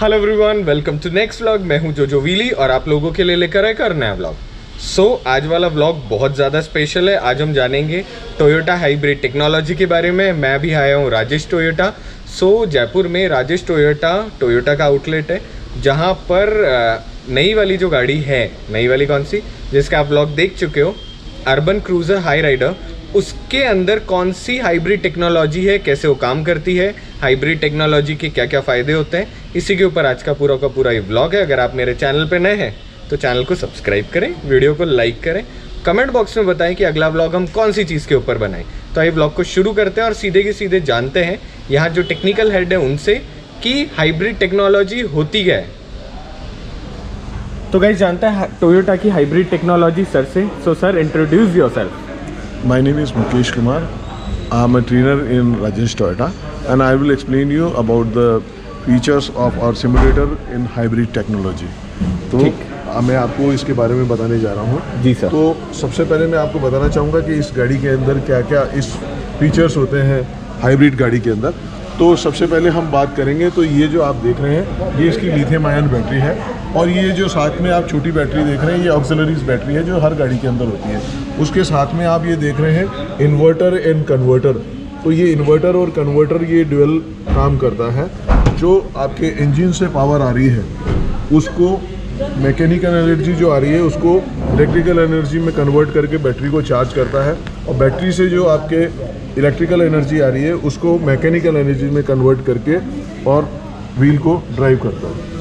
Hello everyone, welcome to next vlog. मैं हूं जोजो व्हीली और आप लोगों के लिए लेकर आए कर नया व्लॉग। आज वाला व्लॉग बहुत ज़्यादा स्पेशल है। आज हम जानेंगे टोयोटा हाइब्रिड टेक्नोलॉजी के बारे में। मैं भी आया हूं राजेश टोयोटा। जयपुर में राजेश टोयोटा का आउटलेट है, जहां पर नई वाली जो गाड़ी है, नई वाली कौन सी, जिसका आप व्लॉग देख चुके हो, अर्बन क्रूज़र हाई राइडर, उसके अंदर कौन सी हाइब्रिड टेक्नोलॉजी है, कैसे वो काम करती है, हाइब्रिड टेक्नोलॉजी के क्या क्या फ़ायदे होते हैं, इसी के ऊपर आज का पूरा ये व्लॉग है। अगर आप मेरे चैनल पे नए हैं तो चैनल को सब्सक्राइब करें, वीडियो को लाइक करें, कमेंट बॉक्स में बताएं कि अगला व्लॉग हम कौन सी चीज़ के ऊपर बनाएं। तो आइए व्लॉग को शुरू करते हैं और सीधे के सीधे जानते हैं यहाँ जो टेक्निकल हेड है उनसे कि हाइब्रिड टेक्नोलॉजी होती क्या है। तो गाइस जानते हैं टोयोटा की हाइब्रिड टेक्नोलॉजी सर से। Sir introduce yourself. My name is Mukesh Kumar. I am a trainer in Rajesh Toyota and I will explain you about the features of our simulator in hybrid technology. तो मैं आपको इसके बारे में बताने जा रहा हूँ। जी सर। तो सबसे पहले मैं आपको बताना चाहूँगा कि इस गाड़ी के अंदर क्या क्या इस फीचर्स होते हैं हाइब्रिड गाड़ी के अंदर। तो सबसे पहले हम बात करेंगे, तो ये जो आप देख रहे हैं ये इसकी लिथियम आयन बैटरी है, और ये जो साथ में आप छोटी बैटरी देख रहे हैं ये ऑक्सिलरीज बैटरी है जो हर गाड़ी के अंदर होती है। उसके साथ में आप ये देख रहे हैं इन्वर्टर एंड कन्वर्टर। तो ये इन्वर्टर और कन्वर्टर ये ड्यूअल काम करता है। जो आपके इंजन से पावर आ रही है उसको मैकेनिकल एनर्जी जो आ रही है उसको इलेक्ट्रिकल एनर्जी में कन्वर्ट करके बैटरी को चार्ज करता है, और बैटरी से जो आपके इलेक्ट्रिकल एनर्जी आ रही है उसको मैकेनिकल एनर्जी में कन्वर्ट करके और व्हील को ड्राइव करता है।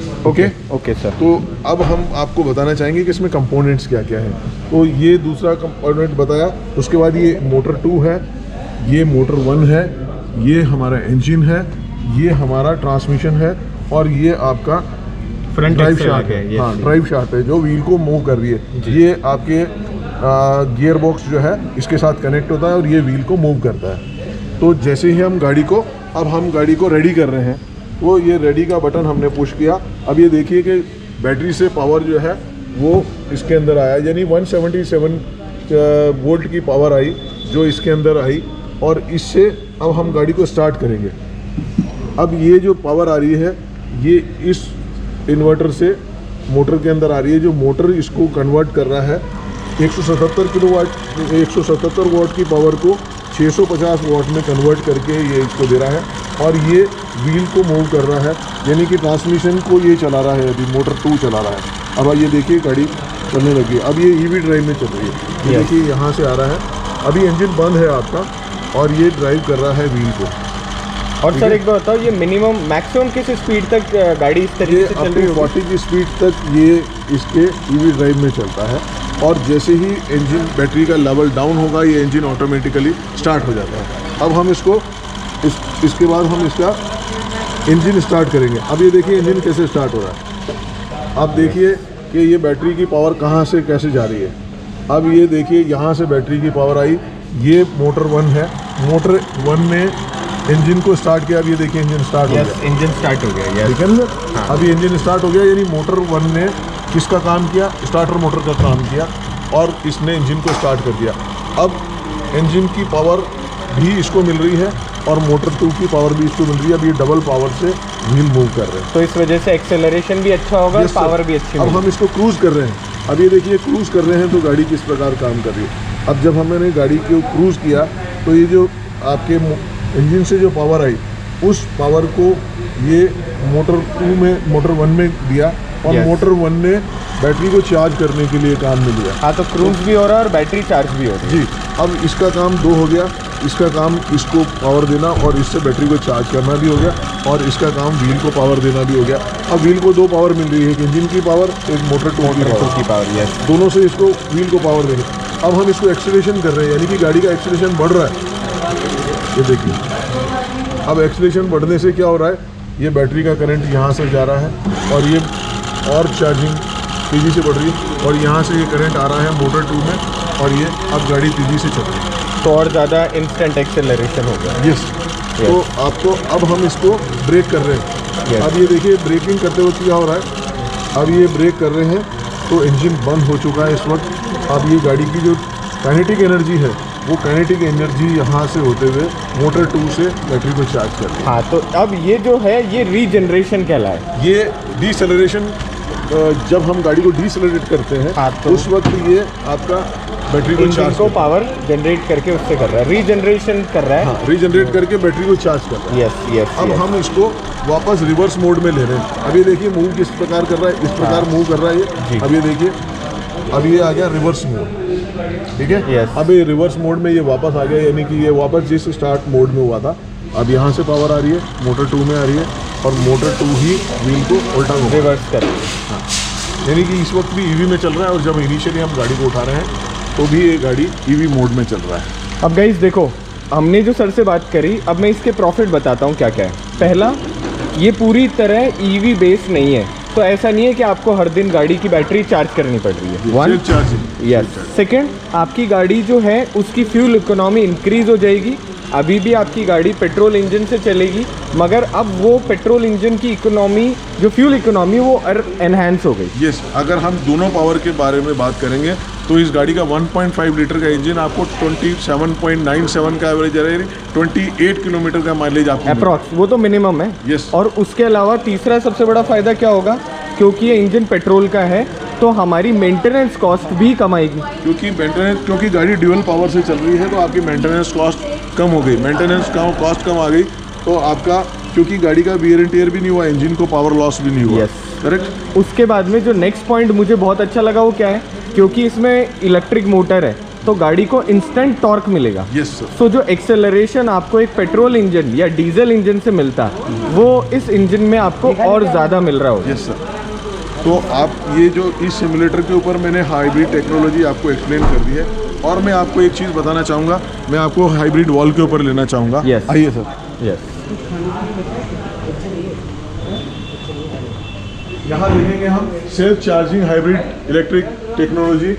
Okay sir. तो अब हम आपको बताना चाहेंगे कि इसमें कंपोनेंट्स क्या क्या हैं। तो ये दूसरा कंपोनेंट बताया, उसके बाद ये मोटर 2 है, ये मोटर 1 है, ये हमारा इंजन है, ये हमारा ट्रांसमिशन है, और ये आपका फ्रंट ड्राइव शाफ्ट है। हाँ, ड्राइव शाफ्ट है जो व्हील को मूव कर रही है। ये आपके गियर बॉक्स जो है इसके साथ कनेक्ट होता है और ये व्हील को मूव करता है। तो जैसे ही हम गाड़ी को रेडी कर रहे हैं, वो ये रेडी का बटन हमने पुश किया। अब ये देखिए कि बैटरी से पावर जो है वो इसके अंदर आया, यानी 177 वोल्ट की पावर आई जो इसके अंदर आई, और इससे अब हम गाड़ी को स्टार्ट करेंगे। अब ये जो पावर आ रही है ये इस इन्वर्टर से मोटर के अंदर आ रही है, जो मोटर इसको कन्वर्ट कर रहा है 177 वाट की पावर को 650 वाट में कन्वर्ट करके ये इसको दे रहा है, और ये व्हील को मूव कर रहा है, यानी कि ट्रांसमिशन को ये चला रहा है। अभी मोटर 2 चला रहा है। अब ये देखिए गाड़ी चलने लगी। अब ये ईवी ड्राइव में चल रही है। ये देखिए यहाँ से आ रहा है। अभी इंजन बंद है आपका और ये ड्राइव कर रहा है व्हील को। और सर एक बात बताओ, ये मिनिमम मैक्सिमम किस स्पीड तक गाड़ी इस तरीके से चल रही है? 40 की स्पीड तक ये इसके ईवी ड्राइव में चलता है, और जैसे ही इंजन बैटरी का लेवल डाउन होगा ये इंजन ऑटोमेटिकली स्टार्ट हो जाता है। अब हम इसको इसके बाद हम इसका इंजन स्टार्ट करेंगे। अब ये देखिए इंजन कैसे स्टार्ट हो रहा है। अब देखिए कि ये बैटरी की पावर कहाँ से कैसे जा रही है। अब ये देखिए यहाँ से बैटरी की पावर आई, ये मोटर 1 है, मोटर 1 ने इंजन को स्टार्ट किया। अब ये देखिए इंजन स्टार्ट हो गया। इंजन स्टार्ट हो गया, ठीक है ना। अभी इंजन स्टार्ट हो गया, यानी मोटर 1 ने किसका काम किया, स्टार्टर मोटर का काम किया, और इसने इंजन को स्टार्ट कर दिया। अब इंजन की पावर भी इसको मिल रही है और मोटर 2 की पावर भी इसको मिल रही है। अब ये डबल पावर से व्हील मूव कर रहे हैं, तो इस वजह से एक्सेलरेशन भी अच्छा होगा और पावर भी अच्छी। अब हम इसको क्रूज कर रहे हैं। अब ये देखिए क्रूज कर रहे हैं तो गाड़ी किस प्रकार काम कर रही है। अब जब हमने गाड़ी को क्रूज किया तो ये जो आपके इंजन से जो पावर आई उस पावर को ये मोटर 1 में दिया, और मोटर 1 ने बैटरी को चार्ज करने के लिए काम में लिया। हाँ, तो क्रूज भी हो रहा है और बैटरी चार्ज भी हो रही है। जी, अब इसका काम 2 हो गया। इसका काम इसको पावर देना और इससे बैटरी को चार्ज करना भी हो गया, और इसका काम व्हील को पावर देना भी हो गया। अब व्हील को 2 पावर मिल रही है, एक इंजन की पावर, एक मोटर 2 की पावर। यस, दोनों से इसको व्हील को पावर देंगे। अब हम इसको एक्सीलरेशन कर रहे हैं, यानी कि गाड़ी का एक्सीलरेशन बढ़ रहा है। ये देखिए, अब एक्सीलरेशन बढ़ने से क्या हो रहा है, ये बैटरी का करंट यहाँ से जा रहा है और ये और चार्जिंग तेज़ी से बढ़ रही है, और यहाँ से ये करंट आ रहा है मोटर 2 में, और ये अब गाड़ी तेज़ी से चल रही है, तो और ज़्यादा इंस्टेंट एक्सेलरेशन हो गया। यस। तो आपको अब हम इसको ब्रेक कर रहे हैं। अब ये देखिए ब्रेकिंग करते वक्त क्या हो रहा है। अब ये ब्रेक कर रहे हैं तो इंजन बंद हो चुका है इस वक्त। अब ये गाड़ी की जो काइनेटिक एनर्जी है वो काइनेटिक एनर्जी यहाँ से होते हुए मोटर 2 से बैटरी को चार्ज करती है। हाँ, तो अब ये जो है ये रीजनरेशन कहलाए। ये डिसेलरेशन, जब हम गाड़ी को डिसेलरेट करते हैं हाँ, तो उस वक्त ये आपका बैटरी को इंजन चार्ज को पावर जनरेट करके उससे कर रहा है, रीजनरेशन कर रहा है। हाँ, रीजनरेट करके बैटरी को चार्ज कर रहा है। Yes yes. अब हम इसको वापस रिवर्स मोड में ले रहे हैं। अब ये देखिए मूव किस प्रकार कर रहा है, इस प्रकार मूव कर रहा है जी। ये। अब ये देखिए, अब ये आ गया रिवर्स मोड, ठीक है। Yes. अब ये रिवर्स मोड में ये वापस आ गया, यानी कि ये वापस जिस स्टार्ट मोड में हुआ था, अब यहाँ से पावर आ रही है, मोटर 2 में आ रही है और मोटर 2 ही व्हील को उल्टा रिवर्स कर रही है। हाँ, यानी कि इस वक्त भी ईवी में चल रहा है और जब इनिशियली हम गाड़ी को उठा रहे हैं तो भी ये गाड़ी ईवी मोड में चल रहा है। अब गाइस देखो, हमने जो सर से बात करी, अब मैं इसके प्रॉफिट बताता हूँ क्या क्या है। पहला, ये पूरी तरह ईवी बेस नहीं है, तो ऐसा नहीं है कि आपको हर दिन गाड़ी की बैटरी चार्ज करनी पड़ रही है। One, charging. यस। सेकंड, आपकी गाड़ी जो है उसकी फ्यूल इकोनॉमी इंक्रीज हो जाएगी। अभी भी आपकी गाड़ी पेट्रोल इंजन से चलेगी, मगर अब वो पेट्रोल इंजन की इकोनॉमी, जो फ्यूल इकोनॉमी, वो एनहांस हो गई। यस, अगर हम दोनों पावर के बारे में बात करेंगे तो इस गाड़ी का 1.5 लीटर का इंजन आपको 27.97 का एवरेज है, 28 किलोमीटर का माइलेज आपको अप्रॉक्स, वो तो मिनिमम है। Yes. और उसके अलावा तीसरा सबसे बड़ा फ़ायदा क्या होगा, क्योंकि ये इंजन पेट्रोल का है तो हमारी मेंटेनेंस कॉस्ट भी कम आएगी। क्योंकि गाड़ी ड्यूअल पावर से चल रही है तो आपकी मेंटेनेंस कॉस्ट कम हो गई, कॉस्ट कम आ गई तो आपका, क्योंकि गाड़ी का वियर एंड टियर भी नहीं हुआ, इंजन को पावर लॉस भी नहीं हुआ। Yes. करेक्ट। उसके बाद में जो नेक्स्ट पॉइंट मुझे बहुत अच्छा लगा वो क्या है, क्योंकि इसमें इलेक्ट्रिक मोटर है तो गाड़ी को इंस्टेंट टॉर्क मिलेगा। Yes sir. सो जो एक्सेलरेशन आपको एक पेट्रोल इंजन या डीजल इंजन से मिलता है वो इस इंजन में आपको और ज़्यादा मिल रहा होगा। Yes sir. तो आप ये जो इस सिमुलेटर के ऊपर मैंने हाइब्रिड टेक्नोलॉजी आपको एक्सप्लेन कर दी है, और मैं आपको एक चीज़ बताना चाहूँगा, मैं आपको हाइब्रिड वॉल के ऊपर लेना चाहूँगा। Yes. आइए सर। यस। यहाँ देखेंगे हम self charging hybrid electric technology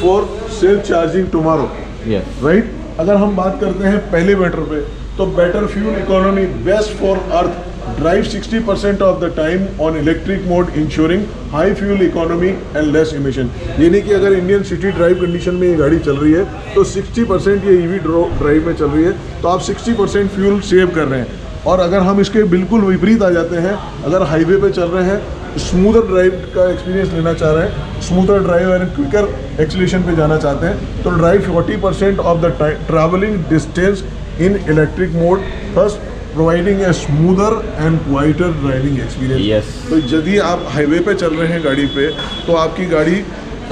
for self charging tomorrow, yes. Right. अगर हम बात करते हैं पहले मैटर पे, तो better fuel economy, best for earth, drive 60% of the time on electric mode, ensuring high fuel economy and less emission. यानी कि अगर इंडियन सिटी ड्राइव कंडीशन में ये गाड़ी चल रही है तो 60% ये ईवी ड्राइव में चल रही है, तो आप 60% फ्यूल सेव कर रहे हैं। और अगर हम इसके बिल्कुल विपरीत आ जाते हैं, अगर हाईवे पे चल रहे हैं, स्मूदर ड्राइव का एक्सपीरियंस लेना चाह रहे हैं, smoother drive and quicker acceleration पे जाना चाहते हैं, तो drive 40% of the travelling distance in electric mode, thus providing a smoother and quieter driving experience. Yes. तो यदि आप हाईवे पे चल रहे हैं गाड़ी पे, तो आपकी गाड़ी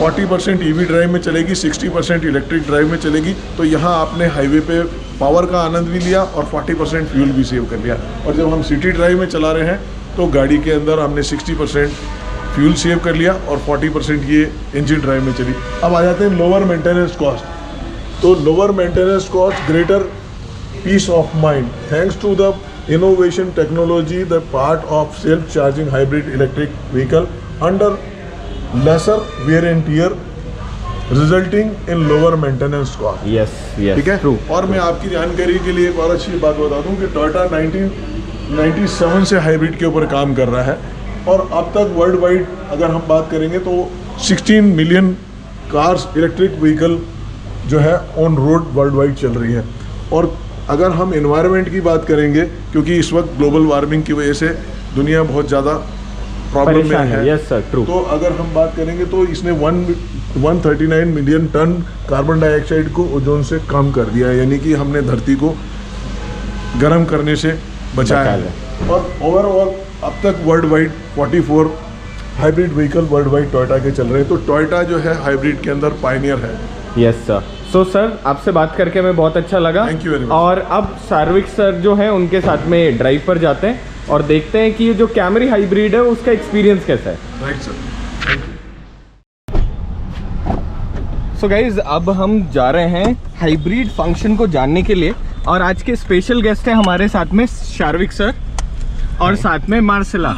40% ईवी ड्राइव में चलेगी, 60% इलेक्ट्रिक ड्राइव में चलेगी। तो यहाँ आपने हाईवे पे पावर का आनंद भी लिया और 40% फ्यूल भी सेव कर लिया। और जब हम सिटी ड्राइव में चला रहे हैं तो गाड़ी के अंदर हमने 60% फ्यूल सेव कर लिया और 40% ये इंजन ड्राइव में चली। अब आ जाते हैं लोअर मेंटेनेंस कॉस्ट। तो lower maintenance cost, greater peace of mind thanks to the innovation technology, the part of self-charging hybrid electric vehicle under lesser wear and tear, resulting in lower maintenance cost. Yes yes, ठीक है। True. और मैं आपकी जानकारी के लिए एक और अच्छी बात बता दूं कि टोयोटा 1997 से हाइब्रिड के ऊपर काम कर रहा है और अब तक वर्ल्ड वाइड अगर हम बात करेंगे तो 16 मिलियन कार्स इलेक्ट्रिक व्हीकल जो है ऑन रोड वर्ल्ड वाइड चल रही है। और अगर हम एनवायरनमेंट की बात करेंगे, क्योंकि इस वक्त ग्लोबल वार्मिंग की वजह से दुनिया बहुत ज़्यादा प्रॉब्लम में है, यस सर, ट्रू। तो अगर हम बात करेंगे तो इसने 139 मिलियन टन कार्बन डाइऑक्साइड को ओजोन से कम कर दिया है, यानी कि हमने धरती को गर्म करने से बचाया है। और ओवरऑल अब तक world wide 44 hybrid vehicle world wide Toyota के चल रहे हैं। तो टोयोटा जो है हाइब्रिड के अंदर पायनियर है। Yes sir. सो सर, आपसे बात करके हमें बहुत अच्छा लगा। Thank you very much. और अब सार्विक सर जो है उनके साथ में ड्राइव पर जाते हैं और देखते हैं कि ये जो कैमरी हाइब्रिड है उसका एक्सपीरियंस कैसा है। Right sir. सो गाइज, अब हम जा रहे हैं हाइब्रिड फंक्शन को जानने के लिए और आज के स्पेशल गेस्ट हैं हमारे साथ में शार्विक सर और साथ में मार्सेला।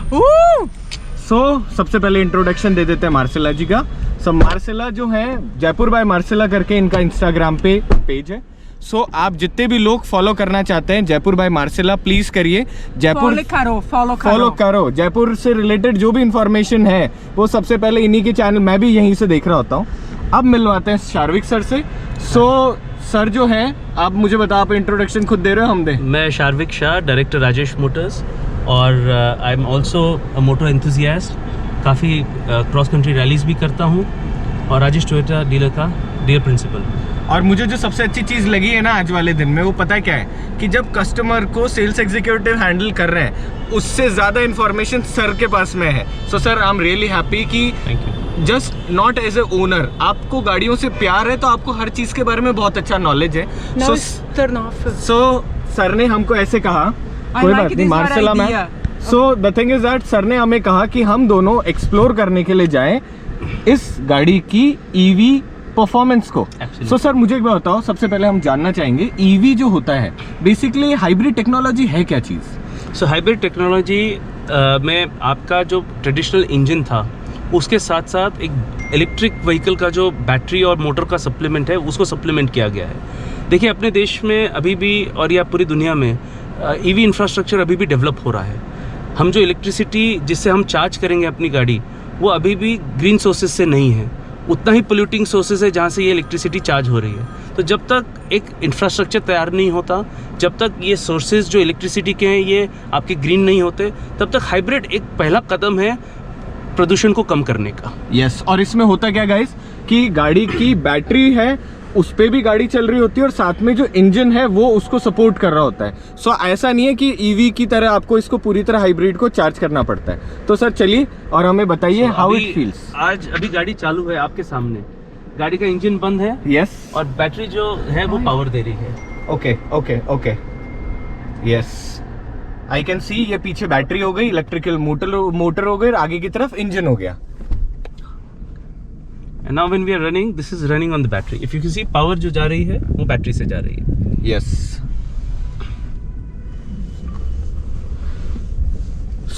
सबसे पहले इंट्रोडक्शन दे देते हैं मार्सेला जी का। मार्सेला जो है जयपुर बाय मार्सेला करके इनका इंस्टाग्राम पे पेज है। आप जितने भी लोग फॉलो करना चाहते हैं जयपुर बाय मार्सेला प्लीज करिए। जयपुर फॉलो करो। जयपुर से रिलेटेड जो भी इंफॉर्मेशन है वो सबसे पहले इन्हीं के चैनल, मैं भी यहीं से देख रहा होता हूँ। अब मिलवाते हैं शार्विक सर से। सर जो है, आप मुझे बताओ, आप इंट्रोडक्शन खुद दे रहे हो हम दे? मैं शार्विक शाह, डायरेक्टर राजेश मोटर्स, और I am also a moto enthusiast. काफ़ी क्रॉस कंट्री रैलीज भी करता हूँ और राजेश टोयोटा डीलर का डियर प्रिंसिपल। और मुझे जो सबसे अच्छी चीज़ लगी है ना आज वाले दिन में, वो पता है क्या है कि जब कस्टमर को सेल्स एग्जीक्यूटिव हैंडल कर रहे हैं, उससे ज़्यादा इन्फॉर्मेशन सर के पास में है। So sir, I am really happy कि thank you. Just not as a owner, आपको गाड़ियों से प्यार है तो आपको हर चीज़ के बारे में बहुत अच्छा नॉलेज है। Now it's turn off. So sir ने हमको ऐसे कहा, I कोई like बात नहीं, this Marcela ma'am. idea. So the thing is that sir ने हमें कहा कि हम दोनों एक्सप्लोर करने के लिए जाएं इस गाड़ी की ईवी परफॉर्मेंस को। Absolutely. सो सर, मुझे एक बात बताओ, सबसे पहले हम जानना चाहेंगे ईवी जो होता है बेसिकली हाइब्रिड टेक्नोलॉजी है क्या चीज़? सो हाइब्रिड टेक्नोलॉजी में आपका जो ट्रेडिशनल इंजन था उसके साथ साथ एक इलेक्ट्रिक व्हीकल का जो बैटरी और मोटर का सप्लीमेंट है उसको सप्लीमेंट किया गया है। देखिए, अपने देश में अभी भी और या पूरी दुनिया में ईवी इंफ्रास्ट्रक्चर अभी भी डेवलप हो रहा है। हम जो इलेक्ट्रिसिटी जिससे हम चार्ज करेंगे अपनी गाड़ी, वो अभी भी ग्रीन सोर्सेज से नहीं है, उतना ही पोल्यूटिंग सोर्सेज है जहाँ से ये इलेक्ट्रिसिटी चार्ज हो रही है। तो जब तक एक इंफ्रास्ट्रक्चर तैयार नहीं होता, जब तक ये सोर्सेज जो इलेक्ट्रिसिटी के हैं ये आपके ग्रीन नहीं होते, तब तक हाइब्रिड एक पहला कदम है प्रदूषण को कम करने का। यस, और इसमें होता क्या गाइस कि गाड़ी की बैटरी है, उस पे भी गाड़ी चल रही होती है और साथ में जो इंजन है वो उसको सपोर्ट कर रहा होता है। सो ऐसा नहीं है कि ईवी की तरह आपको इसको पूरी तरह हाइब्रिड को चार्ज करना पड़ता है। तो सर चलिए और हमें बताइए हाउ इट फील्स। आज अभी गाड़ी चालू है आपके सामने, गाड़ी का इंजन बंद है। यस, और बैटरी जो है वो पावर दे रही है। Okay okay okay, yes, I can see. ये पीछे बैटरी हो गई, इलेक्ट्रिकल मोटर हो गई, और आगे की तरफ इंजन हो गया। And now when we are running, this is running on the battery. If you can see, power जो जा रही है वो बैटरी से जा रही है। यस,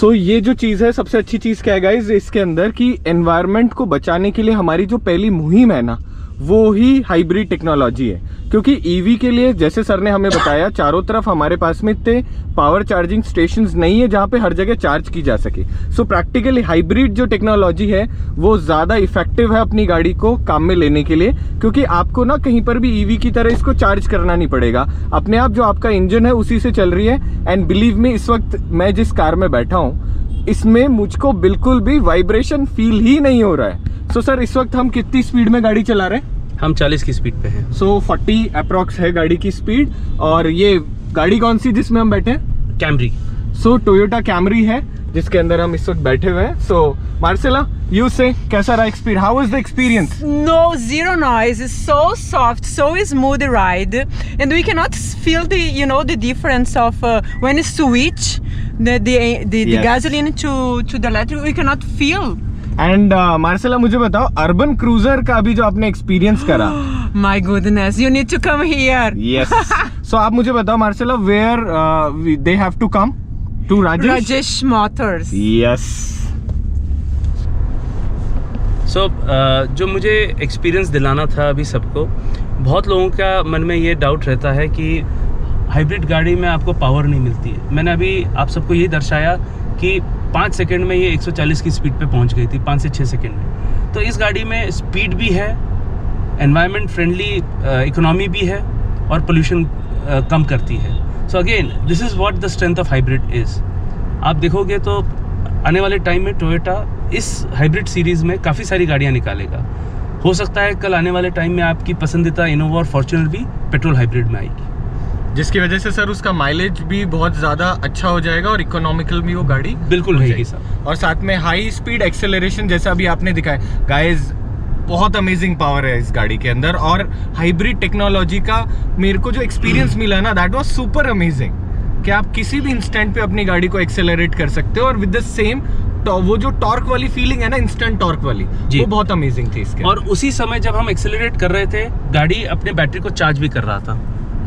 सो ये जो चीज़ है, सबसे अच्छी चीज़ क्या है गाइज इसके अंदर कि एनवायरनमेंट को बचाने के लिए हमारी जो पहली मुहिम है ना, वो ही हाइब्रिड टेक्नोलॉजी है। क्योंकि ईवी के लिए, जैसे सर ने हमें बताया, चारों तरफ हमारे पास में इतने पावर चार्जिंग स्टेशंस नहीं है जहाँ पे हर जगह चार्ज की जा सके। सो प्रैक्टिकली हाइब्रिड जो टेक्नोलॉजी है वो ज़्यादा इफेक्टिव है अपनी गाड़ी को काम में लेने के लिए, क्योंकि आपको ना कहीं पर भी ईवी की तरह इसको चार्ज करना नहीं पड़ेगा। अपने आप जो आपका इंजन है उसी से चल रही है। एंड बिलीव मी, इस वक्त मैं जिस कार में बैठा हूँ इसमें मुझको बिल्कुल भी वाइब्रेशन फील ही नहीं हो रहा है। सो सर, इस वक्त हम कितनी स्पीड में गाड़ी चला रहे हैं? हम 40 की स्पीड पे हैं। सो 40 अप्रॉक्स है गाड़ी की स्पीड। और ये गाड़ी कौन सी जिसमें हम बैठे हैं? कैमरी। सो टोयोटा कैमरी है जिसके अंदर हम इस वक्त बैठे हुए हैं। सो मार्सेला, यू से कैसा रहा experience? How was the experience? No, zero noise. It's so soft, so smooth ride, and we cannot feel the difference of when you switch the Yes. gasoline to the electric. We cannot feel. And Marcela, मुझे बताओ, urban cruiser का भी जो आपने experience करा। My goodness, you need to come here. Yes, so आप मुझे बताओ Marcela, where they have to come to Rajesh? Rajesh Motors. Yes, so जो मुझे एक्सपीरियंस दिलाना था अभी सबको, बहुत लोगों का मन में ये डाउट रहता है कि हाइब्रिड गाड़ी में आपको पावर नहीं मिलती है। मैंने अभी आप सबको ये दर्शाया कि 5 सेकंड में ये 140 की स्पीड पे पहुंच गई थी, 5 से 6 सेकंड में। तो इस गाड़ी में स्पीड भी है, एनवायरनमेंट फ्रेंडली इकोनॉमी भी है, और पोल्यूशन कम करती है। So again, this is what the strength of hybrid is. आप देखोगे तो आने वाले टाइम में टोयोटा इस हाइब्रिड सीरीज़ में काफ़ी सारी गाड़ियाँ निकालेगा। हो सकता है कल आने वाले टाइम में आपकी पसंदीदा इनोवा और फॉर्च्यूनर भी पेट्रोल हाइब्रिड में आएगी, जिसकी वजह से सर उसका माइलेज भी बहुत ज़्यादा अच्छा हो जाएगा और इकोनॉमिकल भी वो गाड़ी बिल्कुल हो रहेगी जाएगी। सर। और साथ में हाई स्पीड एक्सेलरेशन जैसा अभी आपने दिखाया गाइस, बहुत अमेजिंग पावर है इस गाड़ी के अंदर। और हाइब्रिड टेक्नोलॉजी का मेरे को जो एक्सपीरियंस मिला ना, दैट वाज सुपर अमेजिंग कि आप किसी भी इंस्टेंट पे अपनी गाड़ी को एक्सेलरेट कर सकते हो और विद द सेम वो जो टॉर्क वाली फीलिंग है ना, इंस्टेंट टॉर्क वाली, वो बहुत अमेजिंग थी इसके। और उसी समय जब हम एक्सेलरेट कर रहे थे, गाड़ी अपने बैटरी को चार्ज भी कर रहा था।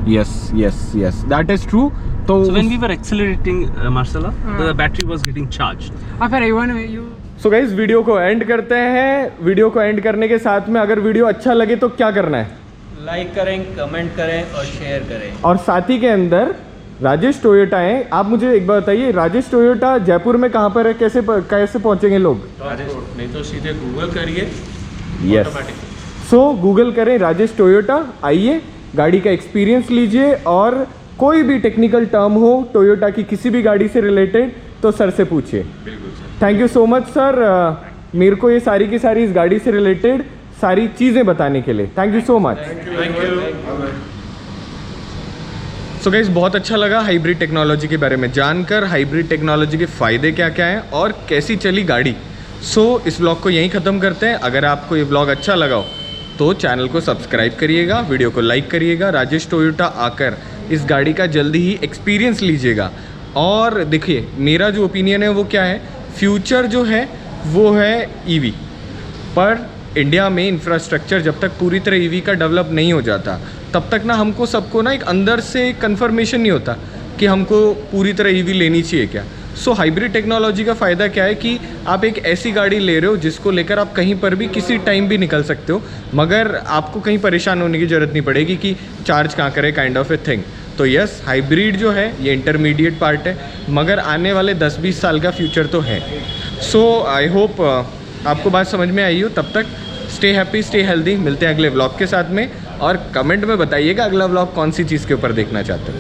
Yes, yes, yes, that is true. तो So when we were accelerating, Marcella, the battery was getting charged. After you. So guys, video को एंड करते हैं। वीडियो को एंड करने के साथ में अगर वीडियो अच्छा लगे तो क्या करना है? लाइक करें, कमेंट करें और शेयर करें। और साथ ही के अंदर राजेश टोयोटा है। आप मुझे एक बात बताइए, राजेश टोयोटा जयपुर में कहाँ पर है? कैसे पहुँचेंगे लोग? नहीं तो सीधे गूगल करिए। यस, सो गूगल करें राजेश टोयोटा, आइए गाड़ी का एक्सपीरियंस लीजिए, और कोई भी टेक्निकल टर्म हो टोयोटा की किसी भी गाड़ी से रिलेटेड तो सर से पूछिए। बिल्कुल sir. Thank you so much sir, मेरे को ये सारी की सारी इस गाड़ी से रिलेटेड सारी चीज़ें बताने के लिए। Thank you so much. Thank you. So guys, बहुत अच्छा लगा हाइब्रिड टेक्नोलॉजी के बारे में जानकर, हाइब्रिड टेक्नोलॉजी के फ़ायदे क्या क्या हैं और कैसी चली गाड़ी। सो इस ब्लॉग को यहीं ख़त्म करते हैं। अगर आपको ये ब्लॉग अच्छा लगा हो तो चैनल को सब्सक्राइब करिएगा, वीडियो को लाइक करिएगा, राजेश टोयोटा आकर इस गाड़ी का जल्दी ही एक्सपीरियंस लीजिएगा। और देखिए, मेरा जो ओपिनियन है वो क्या है, फ्यूचर जो है वो है ईवी, पर इंडिया में इंफ्रास्ट्रक्चर जब तक पूरी तरह ईवी का डेवलप नहीं हो जाता तब तक ना हमको सबको ना एक अंदर से कंफर्मेशन नहीं होता कि हमको पूरी तरह ईवी लेनी चाहिए क्या। सो हाइब्रिड टेक्नोलॉजी का फ़ायदा क्या है कि आप एक ऐसी गाड़ी ले रहे हो जिसको लेकर आप कहीं पर भी किसी टाइम भी निकल सकते हो, मगर आपको कहीं परेशान होने की ज़रूरत नहीं पड़ेगी कि चार्ज कहाँ करें, काइंड ऑफ ए थिंग। तो यस, हाइब्रिड जो है ये इंटरमीडिएट पार्ट है, मगर आने वाले 10-20 साल का फ्यूचर तो है। सो आई होप आपको बात समझ में आई हो। तब तक स्टे हैप्पी, स्टे हेल्दी। मिलते हैं अगले व्लॉग के साथ में, और कमेंट में बताइएगा अगला व्लॉग कौन सी चीज़ के ऊपर देखना चाहते हो।